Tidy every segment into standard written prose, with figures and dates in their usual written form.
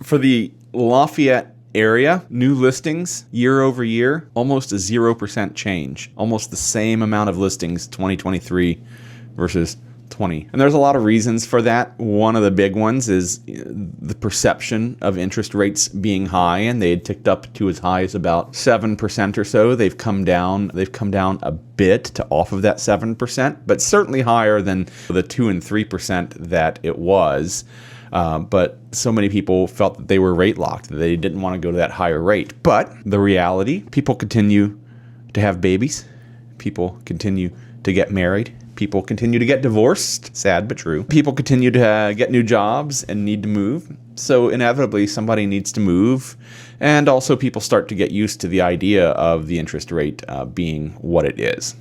For the Lafayette area, new listings year over year, almost a 0% change. Almost the same amount of listings 2023 versus 20. And there's a lot of reasons for that. One of the big ones is the perception of interest rates being high, and they had ticked up to as high as about 7% or so. They've come down a bit to off of that 7%, but certainly higher than the 2 and 3% that it was. But so many people felt that they were rate locked, that they didn't want to go to that higher rate. But the reality, people continue to have babies. People continue to get married. People continue to get divorced. Sad but true. People continue to get new jobs and need to move. So inevitably somebody needs to move. And also people start to get used to the idea of the interest rate being what it is.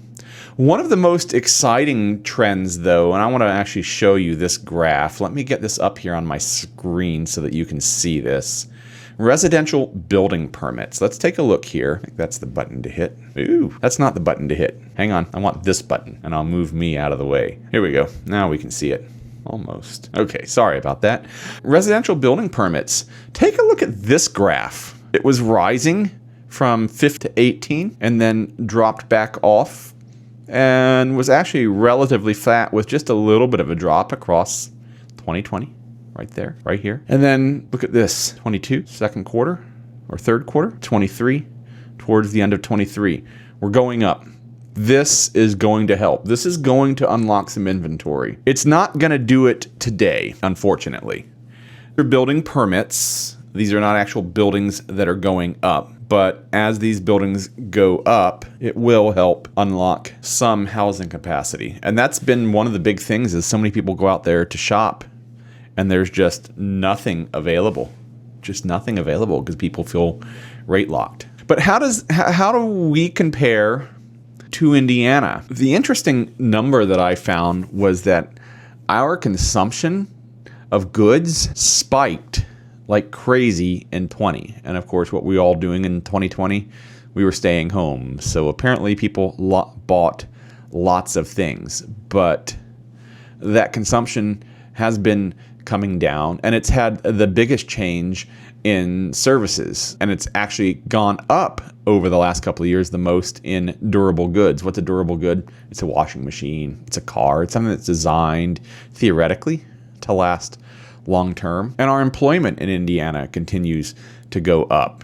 One of the most exciting trends, though, and I want to actually show you this graph. Let me get this up here on my screen so that you can see this. Residential building permits. Let's take a look here. I think that's the button to hit. Ooh, that's not the button to hit. Hang on, I want this button, and I'll move me out of the way. Here we go. Now we can see it. Almost. Okay, sorry about that. Residential building permits. Take a look at this graph. It was rising from 5 to 18 and then dropped back off and was actually relatively flat with just a little bit of a drop across 2020. Right there, right here. And then look at this, 22, second quarter or third quarter, 23, towards the end of 23. We're going up. This is going to help. This is going to unlock some inventory. It's not going to do it today, unfortunately. They're building permits. These are not actual buildings that are going up. But as these buildings go up, it will help unlock some housing capacity. And that's been one of the big things is so many people go out there to shop and there's just nothing available. Just nothing available because people feel rate locked. But how do we compare to Indiana? The interesting number that I found was that our consumption of goods spiked like crazy in 20. And of course, what we all doing in 2020, we were staying home. So apparently people bought lots of things, but that consumption has been coming down, and it's had the biggest change in services, and it's actually gone up over the last couple of years the most in durable goods. What's a durable good? It's a washing machine, it's a car, it's something that's designed theoretically to last long term. And our employment in Indiana continues to go up.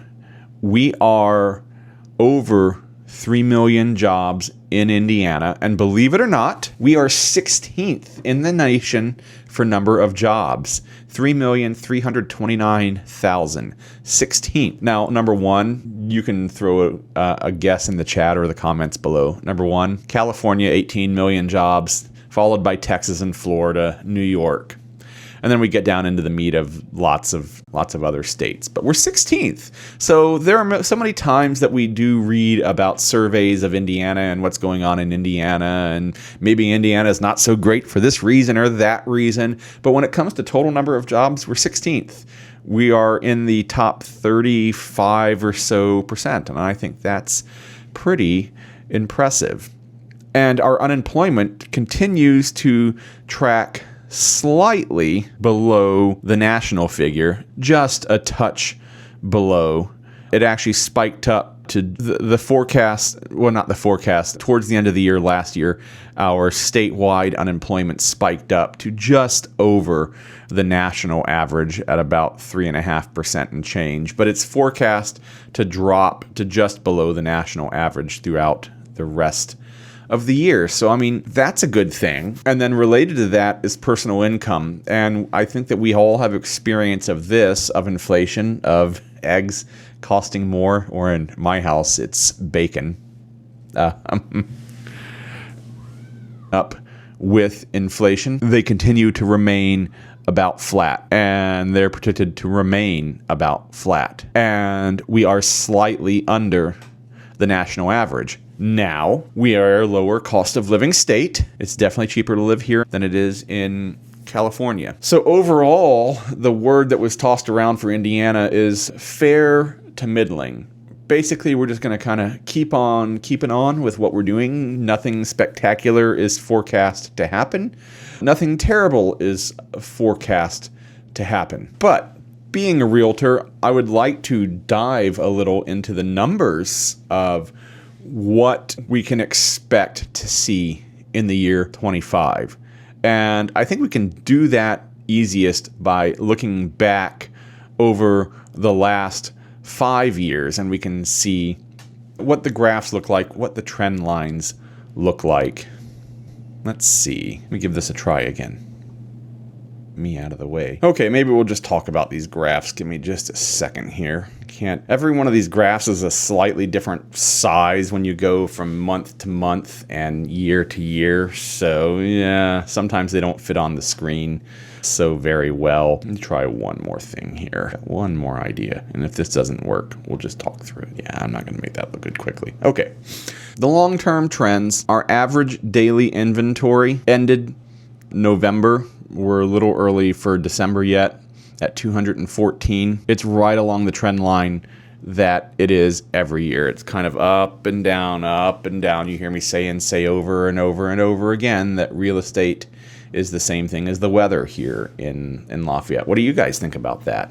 We are over 3 million jobs in Indiana, and believe it or not, we are 16th in the nation for number of jobs. 3,329,000. 16th. Now, number one, you can throw a guess in the chat or the comments below. Number one, California, 18 million jobs, followed by Texas and Florida, New York. And then we get down into the meat of lots of other states. But we're 16th. So there are so many times that we do read about surveys of Indiana and what's going on in Indiana. And maybe Indiana is not so great for this reason or that reason. But when it comes to total number of jobs, we're 16th. We are in the top 35 or so percent. And I think that's pretty impressive. And our unemployment continues to track slightly below the national figure, just a touch below. It actually spiked up to the forecast, well, not the forecast, towards the end of the year last year, our statewide unemployment spiked up to just over the national average at about 3.5% and change. But it's forecast to drop to just below the national average throughout the rest of the year. So, I mean, that's a good thing. And then related to that is personal income. And I think that we all have experience of this, of inflation, of eggs costing more, or in my house, it's bacon. Up with inflation. They continue to remain about flat, and they're predicted to remain about flat. And we are slightly under the national average. Now, we are a lower cost of living state. It's definitely cheaper to live here than it is in California. So overall, the word that was tossed around for Indiana is fair to middling. Basically, we're just going to kind of keep on keeping on with what we're doing. Nothing spectacular is forecast to happen. Nothing terrible is forecast to happen. But being a realtor, I would like to dive a little into the numbers of what we can expect to see in the year 25. And I think we can do that easiest by looking back over the last 5 years, and we can see what the graphs look like, what the trend lines look like. Let's see. Let me give this a try again. Me out of the way. Okay, maybe we'll just talk about these graphs. Give me just a second here. Every one of these graphs is a slightly different size when you go from month to month and year to year. So yeah, sometimes they don't fit on the screen so very well. Let me try one more thing here. Got one more idea. And if this doesn't work, we'll just talk through it. Yeah, I'm not going to make that look good quickly. Okay. The long-term trends, our average daily inventory ended November. We're a little early for December yet at 214. It's right along the trend line that it is every year. It's kind of up and down, up and down. You hear me say over and over and over again that real estate is the same thing as the weather here in Lafayette. What do you guys think about that?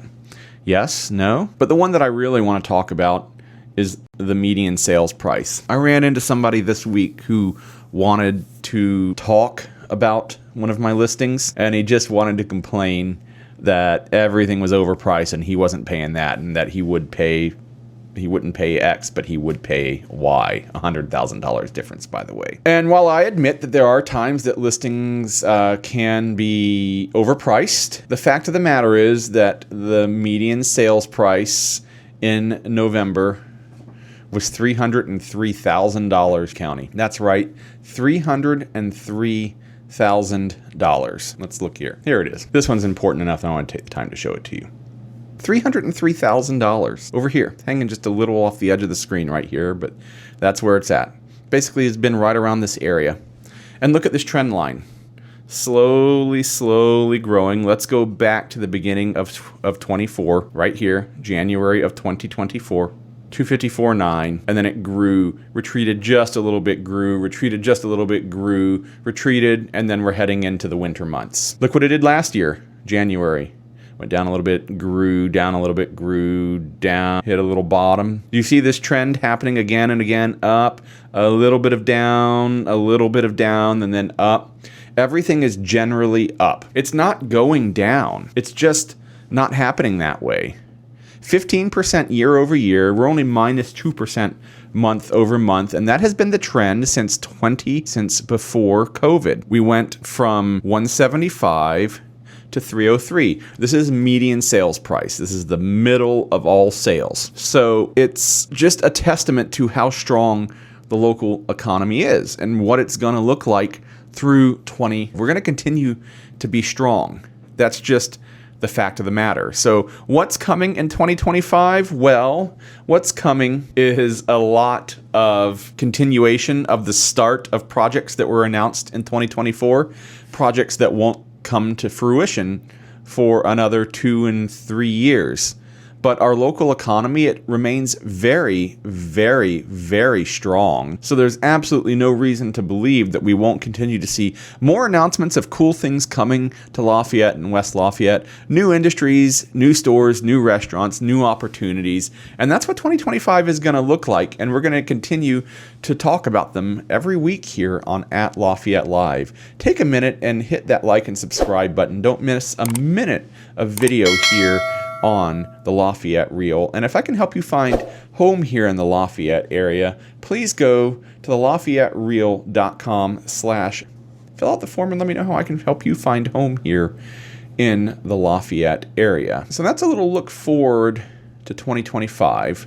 Yes? No? But the one that I really want to talk about is the median sales price. I ran into somebody this week who wanted to talk about one of my listings, and he just wanted to complain that everything was overpriced and he wasn't paying that, and that he wouldn't pay X, but he would pay Y. $100,000 difference, by the way. And while I admit that there are times that listings can be overpriced, the fact of the matter is that the median sales price in November was $303,000 county. That's right, $303,000. Let's look here. Here it is. This one's important enough, and I want to take the time to show it to you. $303,000 over here, hanging just a little off the edge of the screen right here, but that's where it's at. Basically, it's been right around this area. And look at this trend line. Slowly growing. Let's go back to the beginning of 24, right here, January of 2024. 254.9, and then it grew, retreated just a little bit, grew, retreated just a little bit, grew, retreated, and then we're heading into the winter months. Look what it did last year, January. Went down a little bit, grew, down a little bit, grew, down, hit a little bottom. Do you see this trend happening again and again? Up, a little bit of down, a little bit of down, and then up. Everything is generally up. It's not going down. It's just not happening that way. 15% year over year. We're only minus 2% month over month, and that has been the trend since before COVID. We went from 175 to 303. This is median sales price. This is the middle of all sales. So it's just a testament to how strong the local economy is and what it's going to look like through 20. We're going to continue to be strong. That's just the fact of the matter. So what's coming in 2025? Well, what's coming is a lot of continuation of the start of projects that were announced in 2024, projects that won't come to fruition for another 2 and 3 years. But our local economy, it remains very, very, very strong. So there's absolutely no reason to believe that we won't continue to see more announcements of cool things coming to Lafayette and West Lafayette. New industries, new stores, new restaurants, new opportunities. And that's what 2025 is going to look like. And we're going to continue to talk about them every week here on At Lafayette Live. Take a minute and hit that like and subscribe button. Don't miss a minute of video here on the Lafayette Reel. And if I can help you find home here in the Lafayette area, please go to the LafayetteReel.com/ fill out the form and let me know how I can help you find home here in the Lafayette area. So that's a little look forward to 2025.